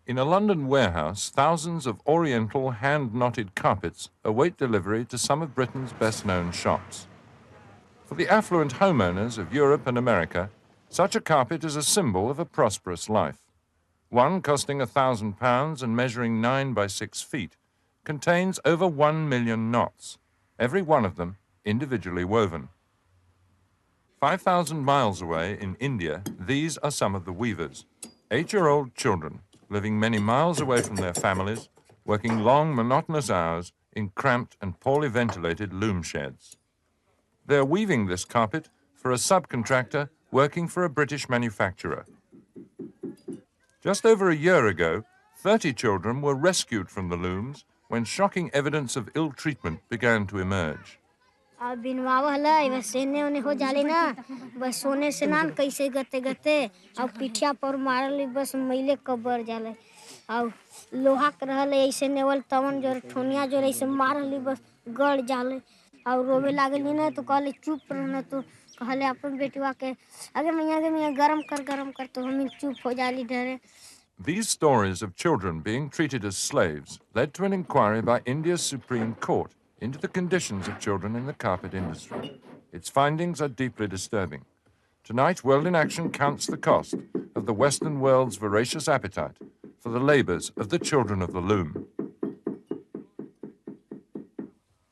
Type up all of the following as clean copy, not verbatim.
In a London warehouse, thousands of oriental hand-knotted carpets await delivery to some of Britain's best-known shops. For the affluent homeowners of Europe and America, such a carpet is a symbol of a prosperous life. One costing £1,000 and measuring 9 by 6 feet contains over 1 million knots, every one of them individually woven. 5,000 miles away in India, these are some of the weavers, 8-year-old children living many miles away from their families, working long, monotonous hours in cramped and poorly ventilated loom sheds. They're weaving this carpet for a subcontractor working for a British manufacturer. Just over a year ago, 30 children were rescued from the looms when shocking evidence of ill treatment began to emerge. अब बिनवावा हला बस सेने ओने हो जाले ना बस सोने से ना कैसे गते गते अब पिठिया पर मारले बस मैले कबर जाले अब लोहा के रहले ऐसे नेवल तवन जो ठोनिया जो ऐसे मारली बस गड़ जाले और रोवे लागली ना तो कहले चुप रहना तो कहले अपन बेटवा के अगे मैं गरम कर तो हम चुप हो जाली डरे. These stories of children being treated as slaves led to an inquiry by India's Supreme Court into the conditions of children in the carpet industry. Its findings are deeply disturbing. Tonight, World in Action counts the cost of the Western world's voracious appetite for the labors of the children of the loom.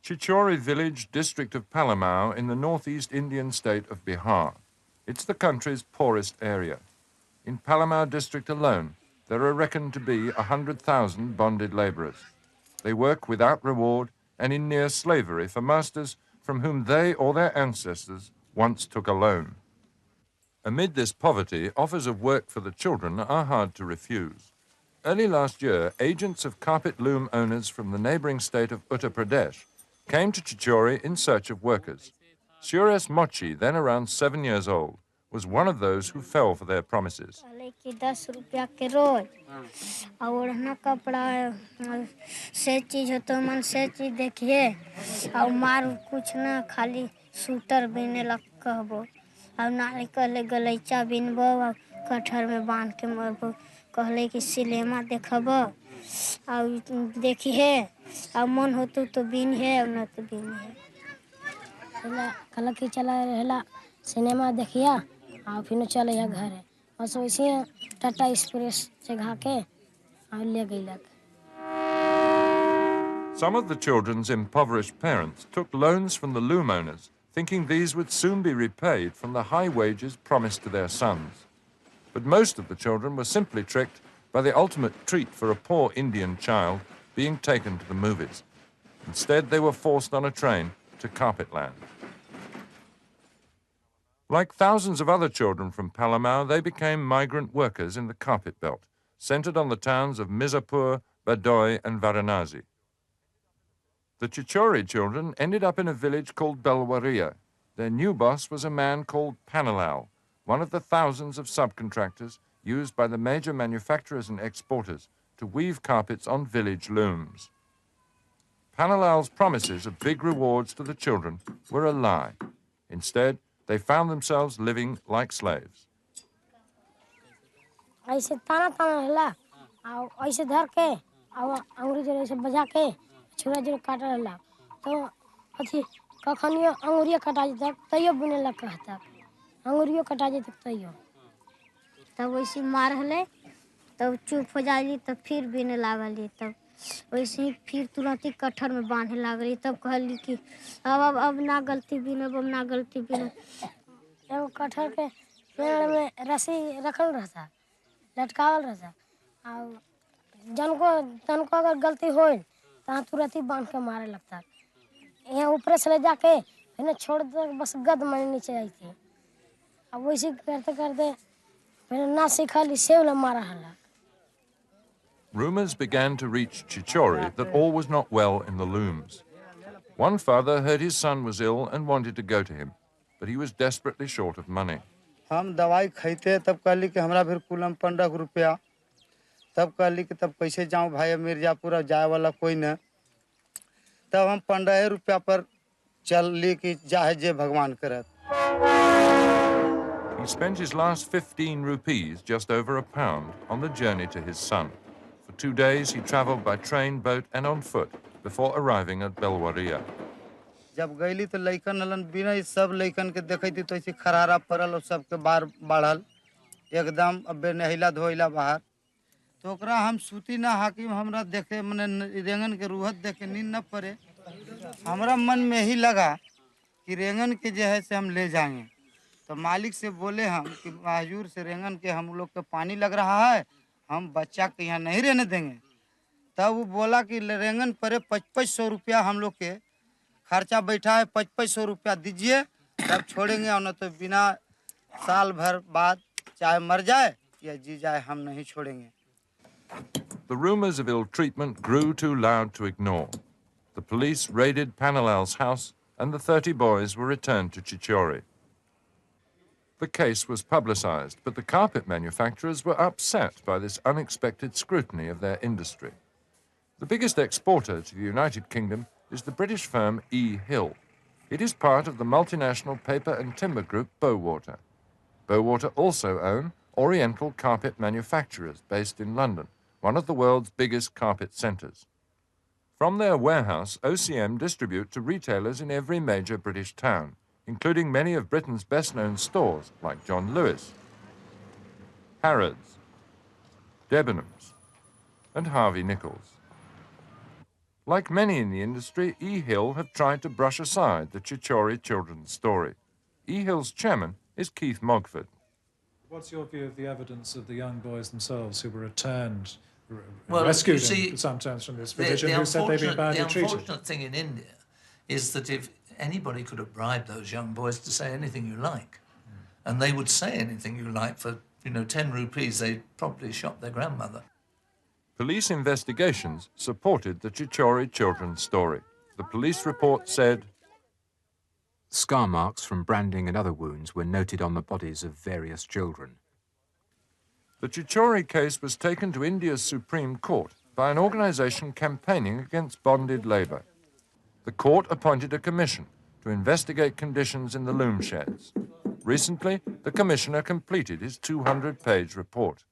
Chichori village, district of Palamau in the northeast Indian state of Bihar. It's the country's poorest area. In Palamau district alone, there are reckoned to be 100,000 bonded laborers. They work without reward and in near slavery for masters from whom they or their ancestors once took a loan. Amid this poverty, offers of work for the children are hard to refuse. Early last year, agents of carpet loom owners from the neighboring state of Uttar Pradesh came to Chichori in search of workers. Suresh Mochi, then around 7 years old, was one of those who fell for their promises. और कपड़ा से चीज हो तो मन से चीज देखिए और मार कुछ ना खाली सूटर बिने लग कहबो और नाले कहले गलैचा बिनबो और कठर में बांध के मरबो कहले कि सिनेमा देखबो और देखिए और मन हो तो बिन है और न तो बिन है कल के चला रहला सिनेमा देखिया और फिर चले या घर और सो इसी टाटा एक्सप्रेस जगह के Some of the children's impoverished parents took loans from the loom owners, thinking these would soon be repaid from the high wages promised to their sons. But most of the children were simply tricked by the ultimate treat for a poor Indian child being taken to the movies. Instead, they were forced on a train to Carpetland. Like thousands of other children from Palamau, they became migrant workers in the carpet belt, centered on the towns of Mirzapur, Badoy, and Varanasi. The Chichori children ended up in a village called Belwaria. Their new boss was a man called Panalal, one of the thousands of subcontractors used by the major manufacturers and exporters to weave carpets on village looms. Panalal's promises of big rewards to the children were a lie. Instead, they found themselves living like slaves. ऐसे ताना ताना हला और ऐसे धर के और अंगुरी जो ऐसे बजा के छुरा जो काट हला तो अथी कखनियो अंगुरिया कटा जे तक तइयो बुने लग कहता अंगुरियो कटा जे तक तइयो तब वैसे मार हले तब चुप हो जाली तब फिर बिने लागली तब वैसे ही फिर तुरंत ही कठर में बांधे लागली तब कहली कि अब ना गलती बिने अब ना गलती बिने एगो कठर के पेड़ में रस्सी रखल रहता लटकावल रहता और जनको अगर गलती होई तो तुरंत ही बांध के मारे लगता यहाँ ऊपर से ले जाके फिर छोड़ दे बस गद मारे नीचे आई थी अब वैसे करते करते फिर ना सीखली सेवला मारा हला. Rumors began to reach Chichori that all was not well in the looms. One father heard his son was ill and wanted to go to him, but he was desperately short of money. हम दवाई खाते तब कहली कि हमरा फिर coulomb 15 रुपया तब कहली कि तब कैसे जाऊं भाई मिर्जापुर जाए वाला कोई न तब हम 15 रुपया पर चल ली कि जाहे जे भगवान करत. He spent his last 15 rupees, just over £1, on the journey to his son. 2 days he travelled by train, boat and on foot before arriving at Belwaria. जब गईली तो लइकन हलन बिना ई सब लइकन के देखैती तो ऐसे खरारा पड़ल और सबके बार बढ़ल एकदम अबे नहिला धोइला बाहर तो ओकरा हम सूती ना हाकिम हमरा देखे मने रेंगन के रूहत देखे नींद न पड़े हमरा मन में ही लगा कि रेंगन के जो है से हम ले जाएंगे तो मालिक से बोले हम कि हजूर से रेंगन के हम लोग को पानी लग रहा है हम बच्चा के यहाँ नहीं रहने देंगे तब वो बोला कि रेंगन पर 2500 रुपया हम लोग के खर्चा बैठा है 2500 रुपया दीजिए तब छोड़ेंगे और न तो बिना साल भर बाद चाहे मर जाए या जी जाए हम नहीं छोड़ेंगे. The rumours of ill treatment grew too loud to ignore. The police raided Panilal's house and the 30 boys were returned to Chichori. The case was publicised, but the carpet manufacturers were upset by this unexpected scrutiny of their industry. The biggest exporter to the United Kingdom is the British firm E. Hill. It is part of the multinational paper and timber group Bowater. Bowater also own Oriental Carpet Manufacturers based in London, one of the world's biggest carpet centres. From their warehouse, OCM distribute to retailers in every major British town, including many of Britain's best-known stores like John Lewis, Harrods, Debenhams, and Harvey Nichols. Like many in the industry, E. Hill have tried to brush aside the Chichori children's story. E. Hill's chairman is Keith Mogford. What's your view of the evidence of the young boys themselves who were returned, well, rescued see, sometimes from this village, and who said they'd been badly treated? The unfortunate thing in India is that if anybody could have bribed those young boys to say anything you like, and they would say anything you like for, 10 rupees, they'd probably shot their grandmother. Police investigations supported the Chichori children's story. The police report said, scar marks from branding and other wounds were noted on the bodies of various children. The Chichori case was taken to India's Supreme Court by an organisation campaigning against bonded labour. The court appointed a commission to investigate conditions in the loom sheds. Recently, the commissioner completed his 200-page report.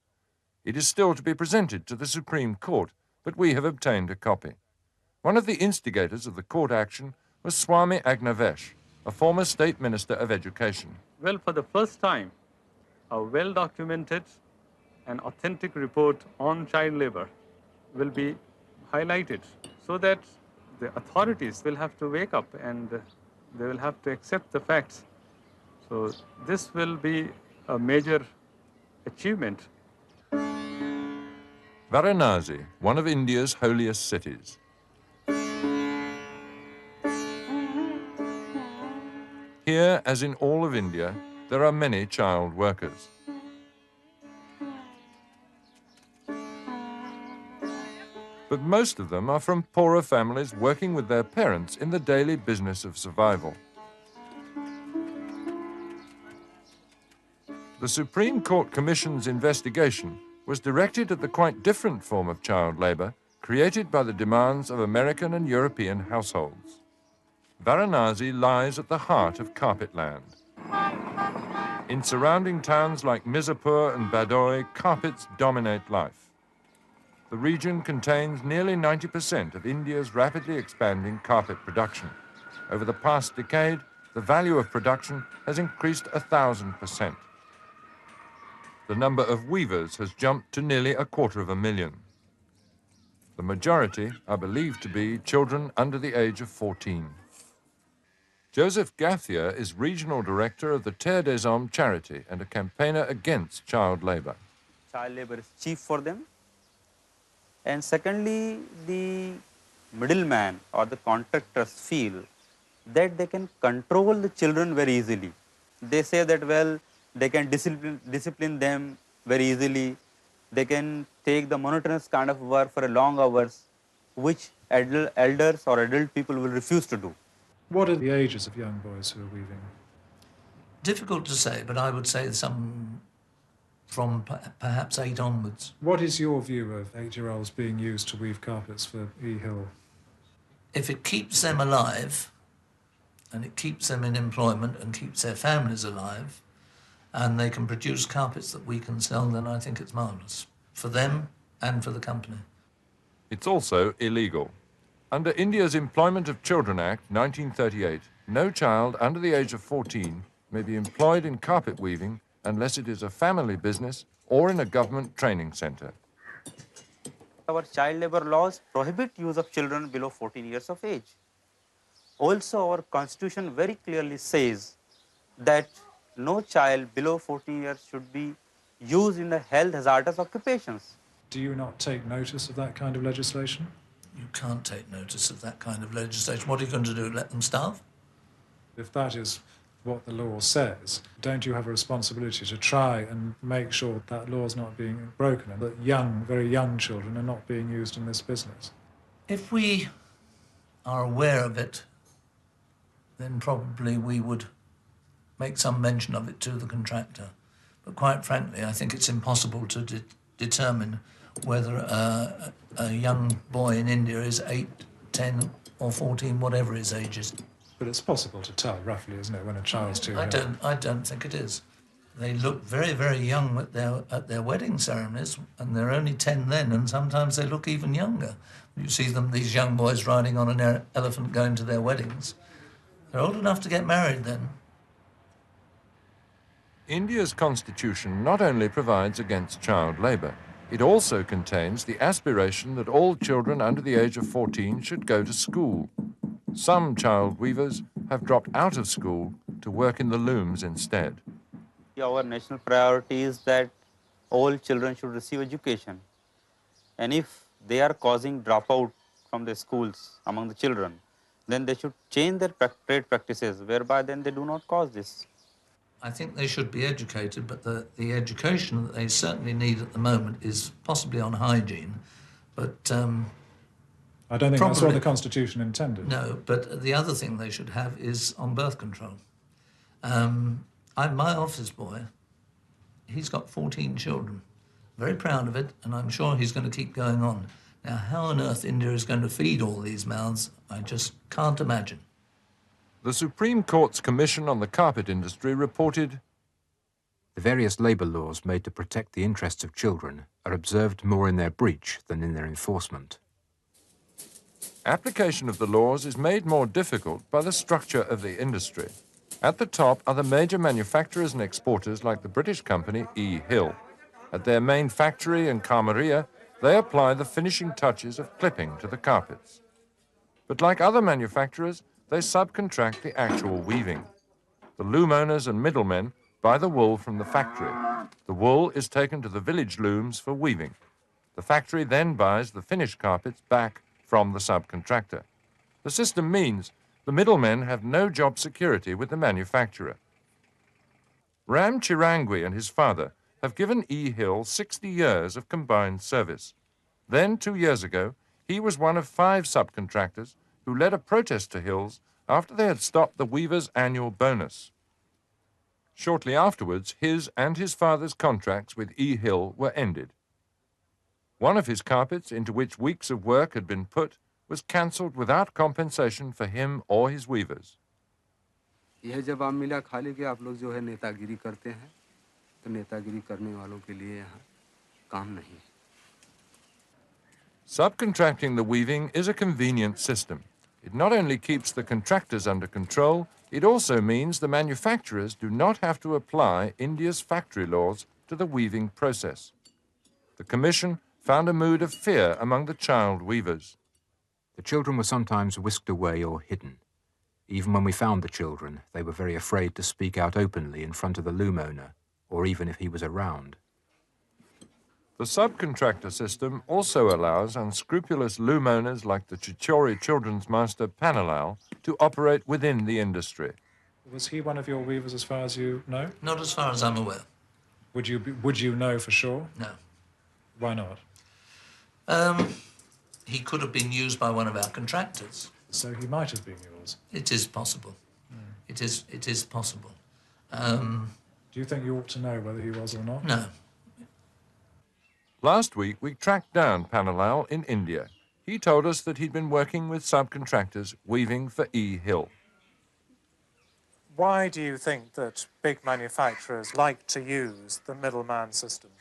It is still to be presented to the Supreme Court, but we have obtained a copy. One of the instigators of the court action was Swami Agnavesh, a former state minister of education. Well, for the first time, a well-documented and authentic report on child labor will be highlighted so that the authorities will have to wake up and they will have to accept the facts. So this will be a major achievement. Varanasi, one of India's holiest cities. Here, as in all of India, there are many child workers. But most of them are from poorer families working with their parents in the daily business of survival. The Supreme Court Commission's investigation was directed at the quite different form of child labour created by the demands of American and European households. Varanasi lies at the heart of carpet land. In surrounding towns like Mirzapur and Badoi, carpets dominate life. The region contains nearly 90% of India's rapidly expanding carpet production. Over the past decade, the value of production has increased 1,000%. The number of weavers has jumped to nearly 250,000. The majority are believed to be children under the age of 14. Joseph Gathia is regional director of the Terre des Hommes charity and a campaigner against child labour. Child labour is cheap for them. And secondly, the middleman or the contractors feel that they can control the children very easily. They say that, well, they can discipline them very easily. They can take the monotonous kind of work for long hours, which elders or adult people will refuse to do. What are the ages of young boys who are weaving? Difficult to say, but I would say some from perhaps 8 onwards. What is your view of 8-year-olds being used to weave carpets for E. Hill? If it keeps them alive, and it keeps them in employment and keeps their families alive, and they can produce carpets that we can sell, then I think it's marvellous for them and for the company. It's also illegal. Under India's Employment of Children Act 1938, no child under the age of 14 may be employed in carpet weaving unless it is a family business or in a government training centre. Our child labor laws prohibit use of children below 14 years of age. Also, our constitution very clearly says that no child below 14 years should be used in the health hazardous occupations. Do you not take notice of that kind of legislation? You can't take notice of that kind of legislation. What are you going to do, let them starve? If that is what the law says, don't you have a responsibility to try and make sure that law is not being broken and that young, very young children are not being used in this business? If we are aware of it, then probably we would make some mention of it to the contractor. But quite frankly, I think it's impossible to determine whether a young boy in India is 8, 10 or 14, whatever his age is. But it's possible to tell roughly, isn't it, when a child's too young? I don't think it is. They look very, very young at their wedding ceremonies, and they're only 10 then, and sometimes they look even younger. You see them, these young boys riding on an elephant going to their weddings. They're old enough to get married then. India's constitution not only provides against child labour, it also contains the aspiration that all children under the age of 14 should go to school. Some child weavers have dropped out of school to work in the looms instead. Our national priority is that all children should receive education. And if they are causing dropout from the schools among the children, then they should change their trade practices, whereby then they do not cause this. I think they should be educated, but the education that they certainly need at the moment is possibly on hygiene. But I don't think that's what the Constitution intended. No, but the other thing they should have is on birth control. My office boy, he's got 14 children. Very proud of it, and I'm sure he's going to keep going on. Now, how on earth India is going to feed all these mouths, I just can't imagine. The Supreme Court's Commission on the Carpet Industry reported, "The various labour laws made to protect the interests of children are observed more in their breach than in their enforcement." Application of the laws is made more difficult by the structure of the industry. At the top are the major manufacturers and exporters like the British company E. Hill. At their main factory in Kamaria, they apply the finishing touches of clipping to the carpets. But like other manufacturers, they subcontract the actual weaving. The loom owners and middlemen buy the wool from the factory. The wool is taken to the village looms for weaving. The factory then buys the finished carpets back from the subcontractor. The system means the middlemen have no job security with the manufacturer. Ram Chirangwi and his father have given E. Hill 60 years of combined service. Then, 2 years ago, he was one of 5 subcontractors who led a protest to Hills after they had stopped the weaver's annual bonus. Shortly afterwards, his and his father's contracts with E. Hill were ended. One of his carpets, into which weeks of work had been put, was cancelled without compensation for him or his weavers. यह जवाब मिला खाली कि आप लोग जो है नेतागिरी करते हैं तो नेतागिरी करने वालों के लिए यहाँ काम नहीं। Subcontracting the weaving is a convenient system. It not only keeps the contractors under control, it also means the manufacturers do not have to apply India's factory laws to the weaving process. The Commission found a mood of fear among the child weavers. The children were sometimes whisked away or hidden. Even when we found the children, they were very afraid to speak out openly in front of the loom owner, or even if he was around. The subcontractor system also allows unscrupulous loom owners like the Chichori children's master Panalal to operate within the industry. Was he one of your weavers as far as you know? Not as far as I'm aware. Would you know for sure? No. Why not? He could have been used by one of our contractors. So he might have been yours. It is possible. It is possible. Do you think you ought to know whether he was or not? No. Last week, we tracked down Panalal in India. He told us that he'd been working with subcontractors weaving for E. Hill. Why do you think that big manufacturers like to use the middleman system?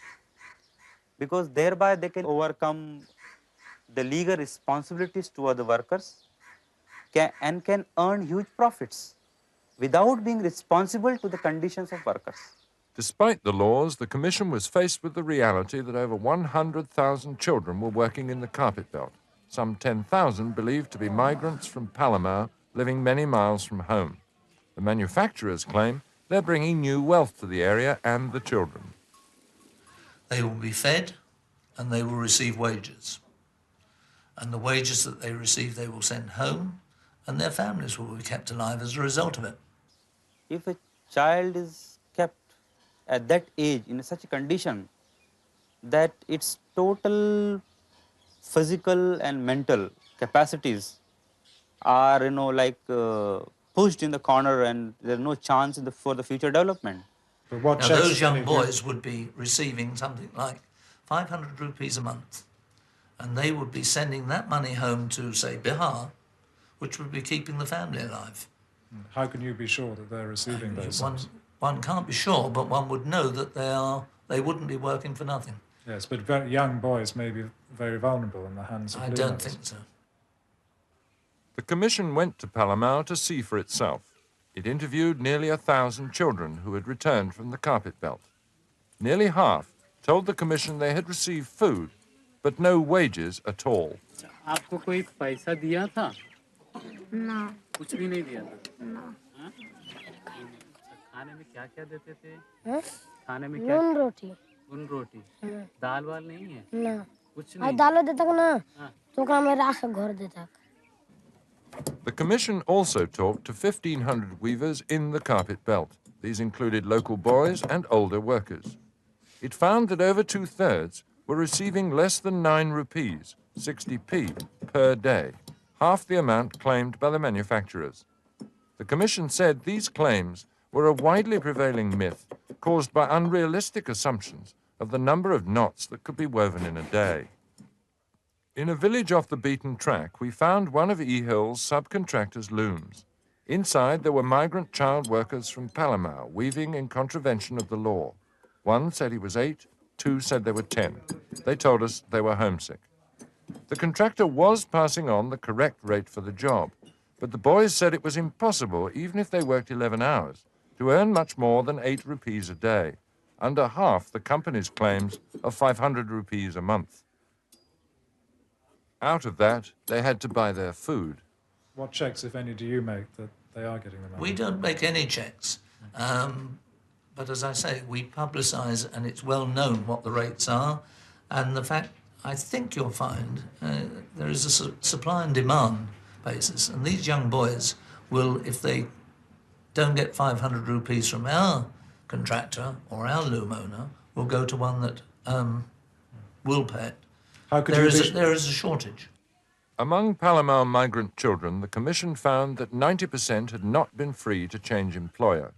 Because thereby they can overcome the legal responsibilities toward the workers and can earn huge profits without being responsible to the conditions of workers. Despite the laws, the Commission was faced with the reality that over 100,000 children were working in the carpet belt, some 10,000 believed to be migrants from Palomar living many miles from home. The manufacturers claim they're bringing new wealth to the area and the children. They will be fed and they will receive wages. And the wages that they receive, they will send home, and their families will be kept alive as a result of it. If a child is kept at that age in such a condition that its total physical and mental capacities are, pushed in the corner and there's no chance for the future development. But what Now, checks, those if young any, boys would be receiving something like 500 rupees a month, and they would be sending that money home to, say, Bihar, which would be keeping the family alive. How can you be sure that they're receiving those sums? One can't be sure, but one would know that they wouldn't be working for nothing. Yes, but very young boys may be very vulnerable in the hands of I Loom don't owners. think so. The Commission went to Palomar to see for itself. It interviewed nearly 1,000 children who had returned from the carpet belt. Nearly half told the Commission they had received food, but no wages at all. आपको कोई पैसा दिया था? ना कुछ भी नहीं दिया था? ना हाँ? खाने में क्या-क्या देते थे? हैं? खाने में क्या? नून रोटी उन रोटी, दाल वाल नहीं है? ना कुछ और नहीं। दालो देता ना हाँ। तो ओकरा में राख के घर देता. The Commission also talked to 1,500 weavers in the carpet belt. These included local boys and older workers. It found that over two-thirds were receiving less than 9 rupees, 60p, per day, half the amount claimed by the manufacturers. The Commission said these claims were a widely prevailing myth caused by unrealistic assumptions of the number of knots that could be woven in a day. In a village off the beaten track, we found one of Ehill's subcontractors' looms. Inside, there were migrant child workers from Palomar weaving in contravention of the law. One said he was 8, 2 said they were 10. They told us they were homesick. The contractor was passing on the correct rate for the job, but the boys said it was impossible, even if they worked 11 hours, to earn much more than 8 rupees a day, under half the company's claims of 500 rupees a month. Out of that, they had to buy their food. What checks, if any, do you make that they are getting the money? We don't make any checks. But as I say, we publicise, and it's well known what the rates are. And the fact, I think you'll find, there is a supply and demand basis. And these young boys will, if they don't get 500 rupees from our contractor or our loom owner, will go to one that will pay it. How could There you is a shortage. Among Palomar migrant children, the Commission found that 90% had not been free to change employer.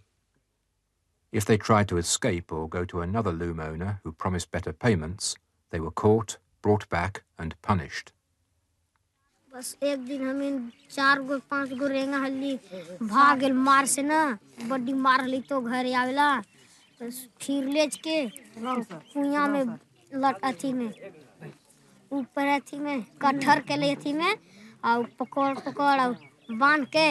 If they tried to escape or go to another loom owner who promised better payments, they were caught, brought back and punished. बस एक दिन हमें 4 गो 5 गो रेंगा हल्ली भाग गेल मार से ना बड़ी मार हली तो घर आवेला फिर लेज के कुइया में लट अथी में ऊपर अथी में कटहर के ले अथी में और पकड़ और बांध के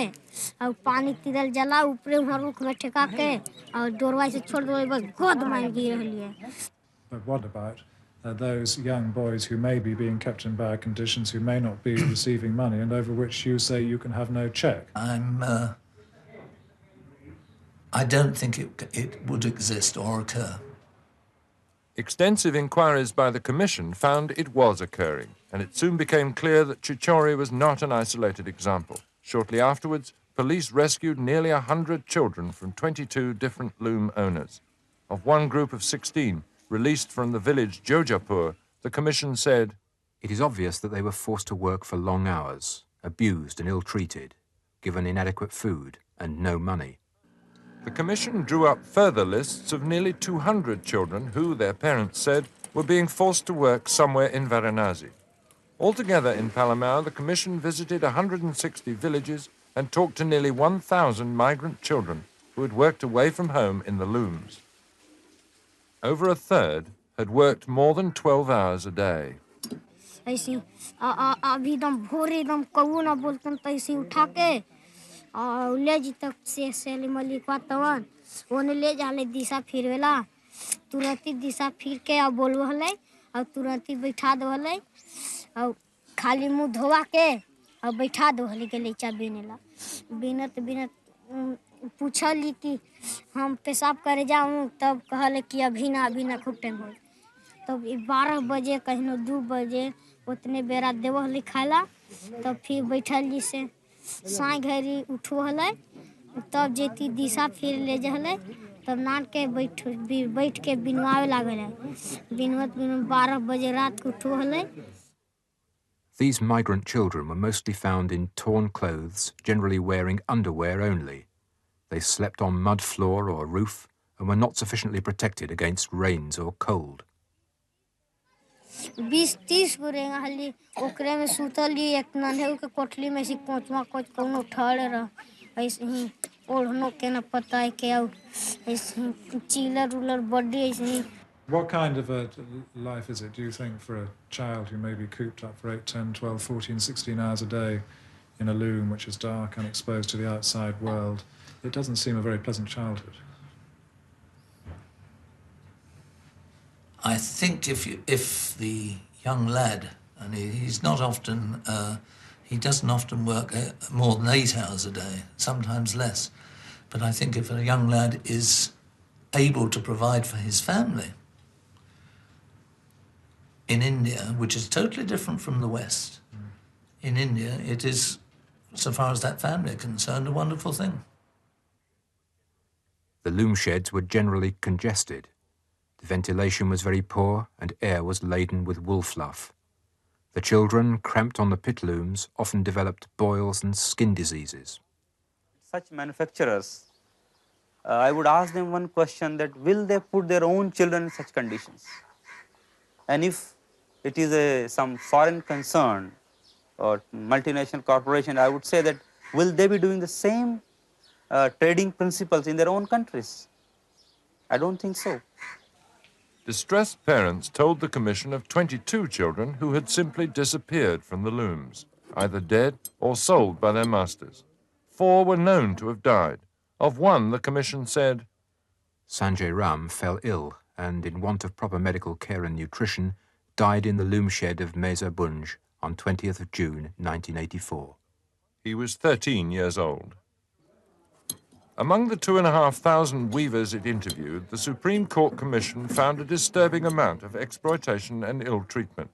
और पानी तिरल जला ऊपर वहां रुख में ठेका के और डोरवा से छोड़ दो बस गोद में गिर रहली है. But what about those young boys who may be being kept in bad conditions, who may not be receiving money, and over which you say you can have no check? I don't think it would exist or occur. Extensive inquiries by the Commission found it was occurring, and it soon became clear that Chichori was not an isolated example. Shortly afterwards, police rescued nearly 100 children from 22 different loom owners. Of one group of 16, released from the village Jojapur, the Commission said, It is obvious that they were forced to work for long hours, abused and ill-treated, given inadequate food and no money. The Commission drew up further lists of nearly 200 children who, their parents said, were being forced to work somewhere in Varanasi. Altogether in Palomar, the Commission visited 160 villages and talked to nearly 1,000 migrant children who had worked away from home in the looms. Over a third had worked more than 12 hours a day. ऐसे अभी एकदम भोरे एकदम कौओ ना बोलतन तो ऐसे उठा के और ले जी तक से मलिकवा तवन ओने ले जाले दिशा फिरवेला तुरंत ही दिशा फिर के और बोलबो हले और तुरंत ही बैठा दो हले और खाली मुंह धोवा के और बैठा दो हले के लइचा बिनेला बिनत बिनत पूछली कि हम पेशाब करे जाऊं तब कहले कि अभी ना खूब टाइम हो तब 12 बजे कहीं 2 बजे उतने बेरा देव हले खाला तब फिर बैठल जी से साई घरी उठो हले तब जेती दिशा फिर ले जहले तब नान के बैठ के बिनवावे लागल बिनवत 12 बजे रात को उठो हले. These migrant children were mostly found in torn clothes, generally wearing underwear only. They slept on mud floor or roof and were not sufficiently protected against rains or cold. 20-30 गो रेंगा हली ओकरे में सुतली एक नन्हे के कोठली में से कोचवा कोच कोनो ठड़ रह ऐसे ही ओढ़नो के न पता है के ऐसे ही चीलर उलर बॉडी ऐसे ही. What kind of a life is it, do you think, for a child who may be cooped up for 8, 10, 12, 14, 16 hours a day in a loom which is dark and exposed to the outside world? It doesn't seem a very pleasant childhood. I think if the young lad, and he's not often, he doesn't often work more than 8 hours a day, sometimes less. But I think if a young lad is able to provide for his family in India, which is totally different from the West, in India it is, so far as that family are concerned, a wonderful thing. The loom sheds were generally congested. The ventilation was very poor and air was laden with wool fluff. The children, cramped on the pit looms, often developed boils and skin diseases. Such manufacturers, I would ask them one question, that will they put their own children in such conditions? And if it is some foreign concern or multinational corporation, I would say that will they be doing the same trading principles in their own countries? I don't think so. Distressed parents told the commission of 22 children who had simply disappeared from the looms, either dead or sold by their masters. 4 were known to have died. Of one, the commission said, Sanjay Ram fell ill and, in want of proper medical care and nutrition, died in the loom shed of Meza Bunj on 20th of June 1984. He was 13 years old. Among the 2,500 weavers it interviewed, the Supreme Court Commission found a disturbing amount of exploitation and ill treatment.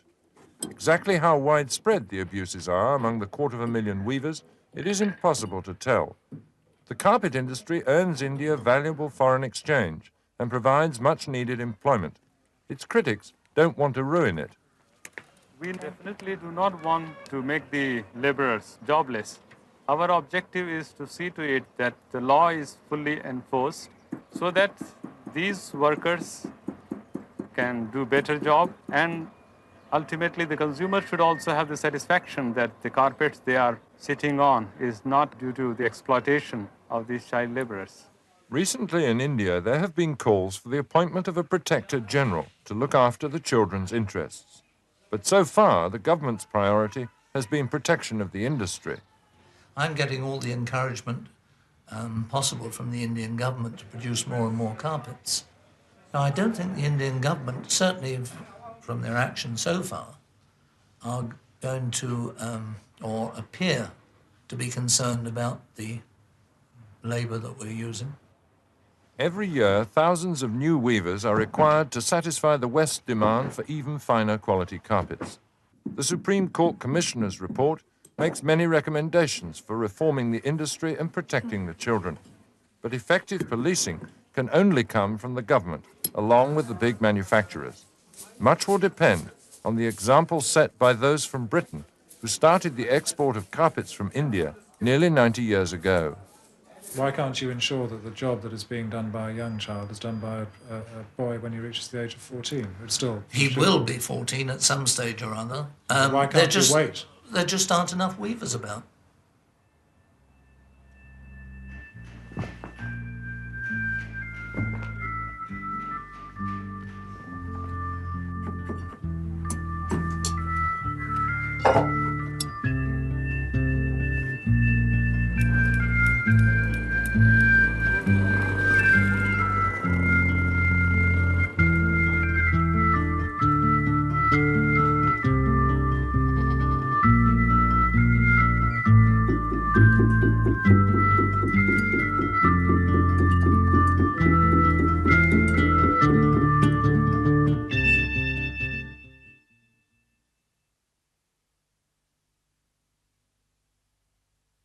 Exactly how widespread the abuses are among the 250,000 weavers, it is impossible to tell. The carpet industry earns India valuable foreign exchange and provides much-needed employment. Its critics don't want to ruin it. We definitely do not want to make the laborers jobless. Our objective is to see to it that the law is fully enforced so that these workers can do better job, and ultimately the consumer should also have the satisfaction that the carpets they are sitting on is not due to the exploitation of these child laborers. Recently in India, there have been calls for the appointment of a Protector General to look after the children's interests. But so far, the government's priority has been protection of the industry. I'm getting all the encouragement possible from the Indian government to produce more and more carpets. Now, I don't think the Indian government, certainly from their action so far, are going to, or appear to be concerned about the labour that we're using. Every year, thousands of new weavers are required to satisfy the West's demand for even finer quality carpets. The Supreme Court Commissioner's report makes many recommendations for reforming the industry and protecting the children. But effective policing can only come from the government, along with the big manufacturers. Much will depend on the example set by those from Britain, who started the export of carpets from India nearly 90 years ago. Why can't you ensure that the job that is being done by a young child is done by a boy when he reaches the age of 14? He will be 14 at some stage or other. Why can't you wait? There just aren't enough weavers about. हैं।